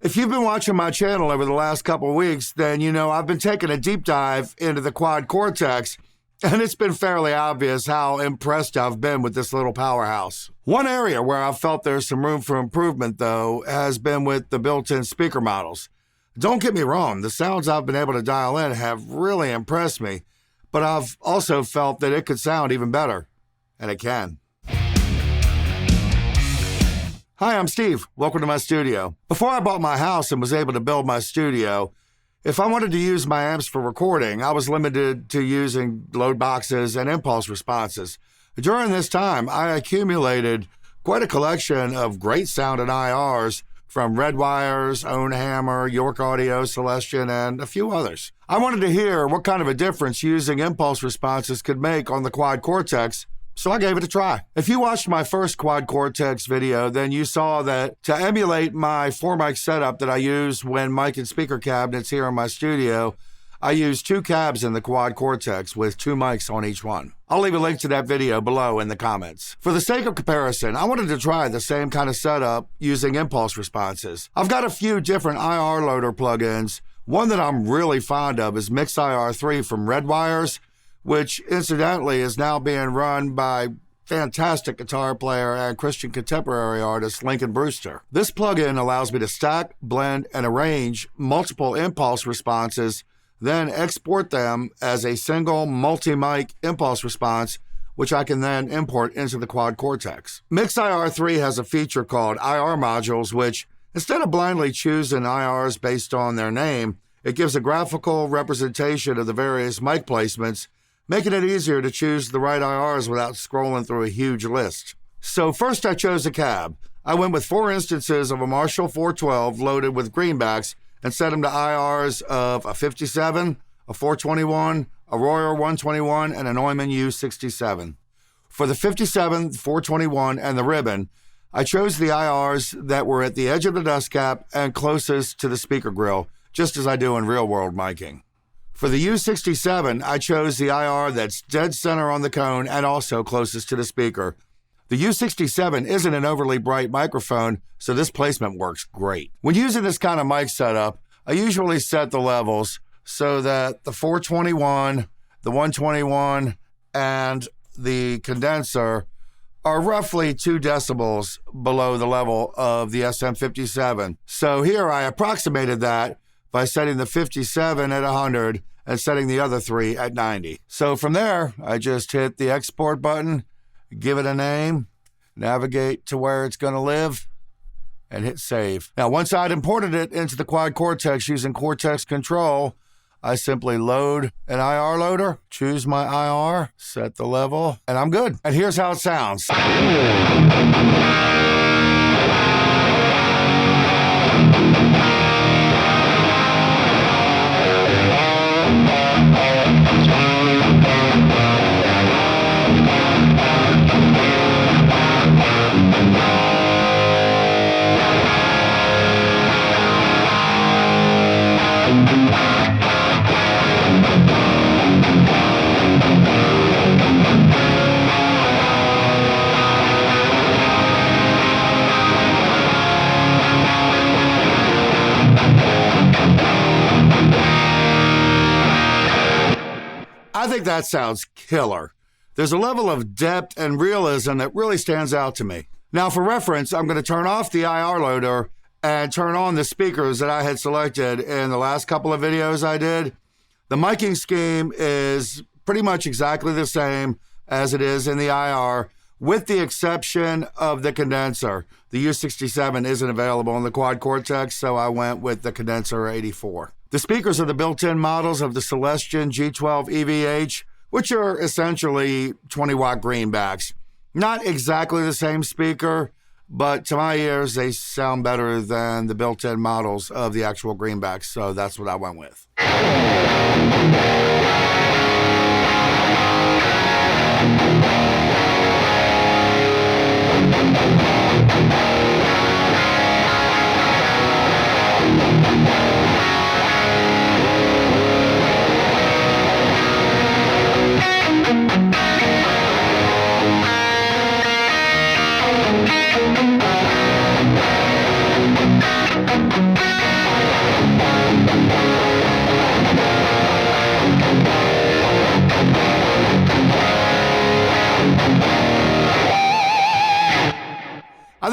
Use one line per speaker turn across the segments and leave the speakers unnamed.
If you've been watching my channel over the last couple of weeks, then you know I've been taking a deep dive into the Quad Cortex, and it's been fairly obvious how impressed I've been with this little powerhouse. One area where I've felt there's some room for improvement, though, has been with the built-in speaker models. Don't get me wrong, the sounds I've been able to dial in have really impressed me, but I've also felt that it could sound even better, and it can. Hi, I'm Steve. Welcome to my studio. Before I bought my house and was able to build my studio, if I wanted to use my amps for recording, I was limited to using load boxes and impulse responses. During this time, I accumulated quite a collection of great sounding IRs from Redwires, Own Hammer, York Audio, Celestion, and a few others. I wanted to hear what kind of a difference using impulse responses could make on the Quad Cortex, so I gave it a try. If you watched my first Quad Cortex video, then you saw that to emulate my 4-mic setup that I use when mic and speaker cabinets here in my studio, I use 2 cabs in the Quad Cortex with 2 mics on each one. I'll leave a link to that video below in the comments. For the sake of comparison, I wanted to try the same kind of setup using impulse responses. I've got a few different IR loader plugins. One that I'm really fond of is Mix IR3 from Redwires, which incidentally is now being run by fantastic guitar player and Christian contemporary artist Lincoln Brewster. This plugin allows me to stack, blend, and arrange multiple impulse responses, then export them as a single multi-mic impulse response, which I can then import into the Quad Cortex. Mix IR3 has a feature called IR modules, which instead of blindly choosing IRs based on their name, it gives a graphical representation of the various mic placements, making it easier to choose the right IRs without scrolling through a huge list. So first I chose a cab. I went with 4 instances of a Marshall 412 loaded with greenbacks and set them to IRs of a 57, a 421, a Royer 121, and a Neumann U67. For the 57, 421, and the ribbon, I chose the IRs that were at the edge of the dust cap and closest to the speaker grill, just as I do in real-world miking. For the U67, I chose the IR that's dead center on the cone and also closest to the speaker. The U67 isn't an overly bright microphone, so this placement works great. When using this kind of mic setup, I usually set the levels so that the 421, the 121, and the condenser are roughly 2 decibels below the level of the SM57. So here I approximated that by setting the 57 at 100 and setting the other 3 at 90. So from there, I just hit the export button, give it a name, navigate to where it's going to live, and hit save. Now, once I'd imported it into the Quad Cortex using Cortex Control, I simply load an IR loader, choose my IR, set the level, and I'm good. And here's how it sounds. I think that sounds killer. There's a level of depth and realism that really stands out to me. Now, for reference, I'm going to turn off the IR loader and turn on the speakers that I had selected in the last couple of videos I did. The miking scheme is pretty much exactly the same as it is in the IR, with the exception of the condenser. The U67 isn't available in the Quad Cortex, so I went with the condenser 84. The speakers are the built-in models of the Celestion G12 EVH, which are essentially 20-watt greenbacks. Not exactly the same speaker, but to my ears, they sound better than the built-in models of the actual greenbacks, so that's what I went with.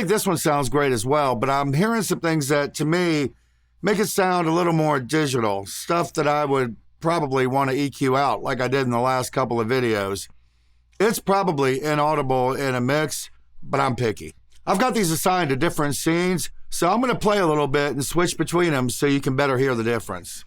think this one sounds great as well, but I'm hearing some things that, to me, make it sound a little more digital, stuff that I would probably want to EQ out like I did in the last couple of videos. It's probably inaudible in a mix, but I'm picky. I've got these assigned to different scenes, so I'm going to play a little bit and switch between them so you can better hear the difference.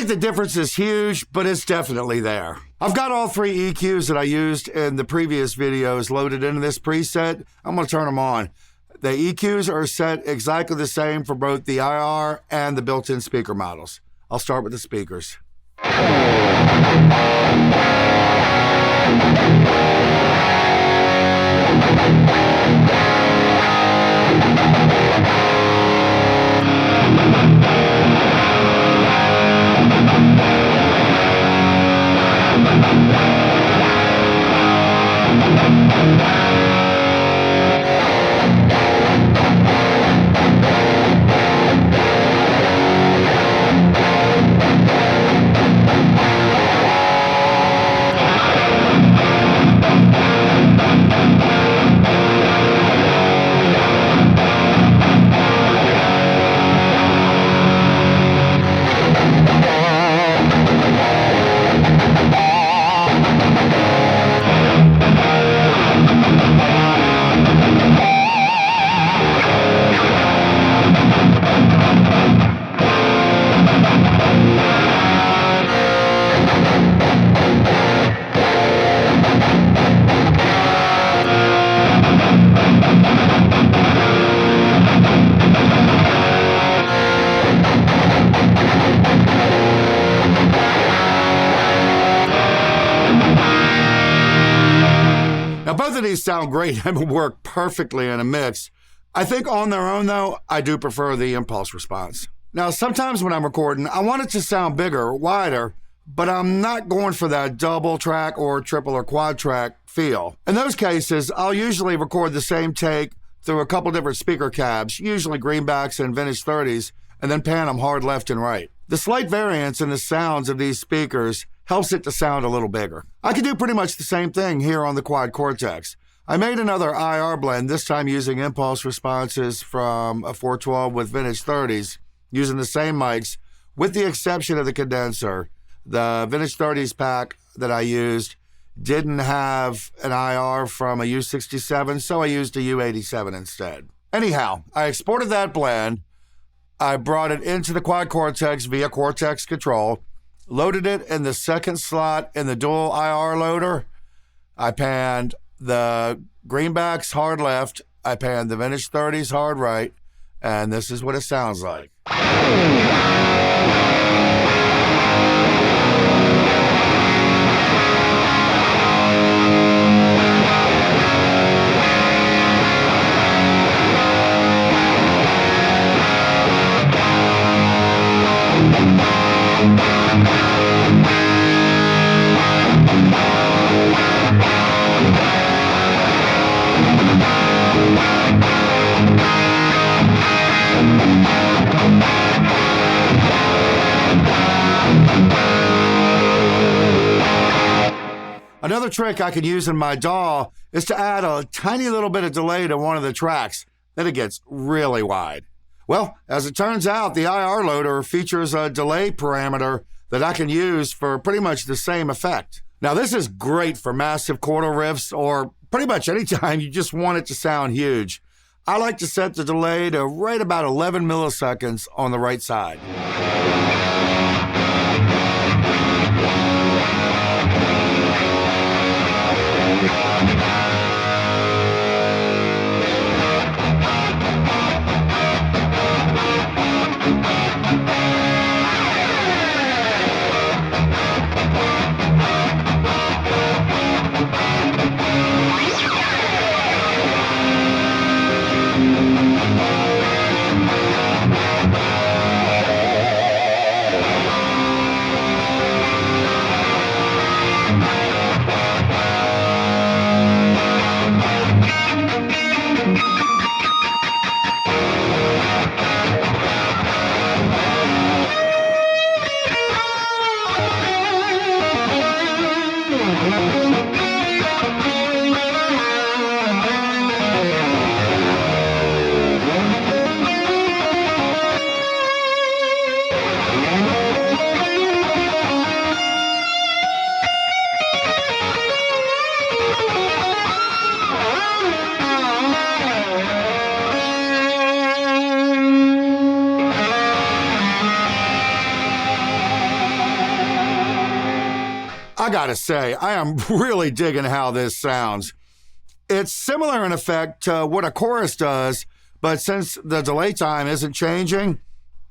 The difference is huge, but it's definitely there. I've got all three EQs that I used in the previous videos loaded into this preset. I'm going to turn them on. The EQs are set exactly the same for both the IR and the built-in speaker models. I'll start with the speakers. Now, both of these sound great and would work perfectly in a mix. I think on their own, though, I do prefer the impulse response. Now, sometimes when I'm recording, I want it to sound bigger, wider, but I'm not going for that double track or triple or quad track feel. In those cases, I'll usually record the same take through a couple different speaker cabs, usually greenbacks and vintage 30s, and then pan them hard left and right. The slight variance in the sounds of these speakers helps it to sound a little bigger. I can do pretty much the same thing here on the Quad Cortex. I made another IR blend, this time using impulse responses from a 412 with vintage 30s, using the same mics, with the exception of the condenser. The vintage 30s pack that I used didn't have an IR from a U67, so I used a U87 instead. Anyhow, I exported that blend. I brought it into the Quad Cortex via Cortex Control, loaded it in the second slot in the dual IR loader. I panned the greenbacks hard left. I panned the vintage 30s hard right. And this is what it sounds like. Another trick I could use in my DAW is to add a tiny little bit of delay to one of the tracks. Then it gets really wide. Well, as it turns out, the IR loader features a delay parameter that I can use for pretty much the same effect. Now, this is great for massive quarter riffs or pretty much any time you just want it to sound huge. I like to set the delay to right about 11 milliseconds on the right side. I gotta say, I am really digging how this sounds. It's similar in effect to what a chorus does, but since the delay time isn't changing,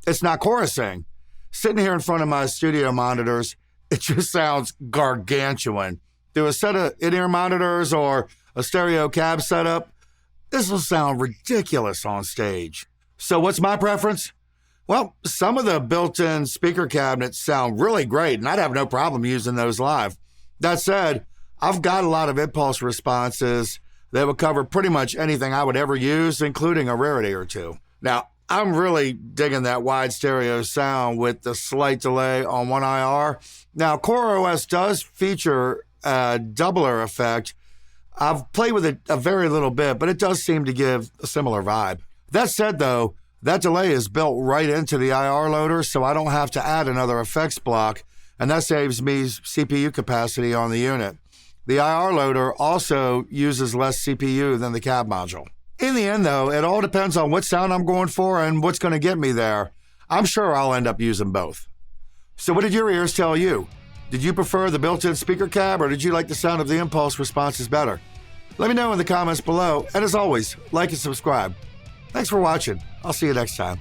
it's not chorusing. Sitting here in front of my studio monitors, it just sounds gargantuan. Through a set of in-ear monitors or a stereo cab setup, this will sound ridiculous on stage. So what's my preference? Well, some of the built-in speaker cabinets sound really great, and I'd have no problem using those live. That said, I've got a lot of impulse responses that would cover pretty much anything I would ever use, including a rarity or two. Now, I'm really digging that wide stereo sound with the slight delay on one IR. Now, CoreOS does feature a doubler effect. I've played with it a very little bit, but it does seem to give a similar vibe. That said, though, that delay is built right into the IR loader, so I don't have to add another effects block, and that saves me CPU capacity on the unit. The IR loader also uses less CPU than the cab module. In the end, though, it all depends on what sound I'm going for and what's going to get me there. I'm sure I'll end up using both. So what did your ears tell you? Did you prefer the built-in speaker cab, or did you like the sound of the impulse responses better? Let me know in the comments below, and as always, like and subscribe. Thanks for watching. I'll see you next time.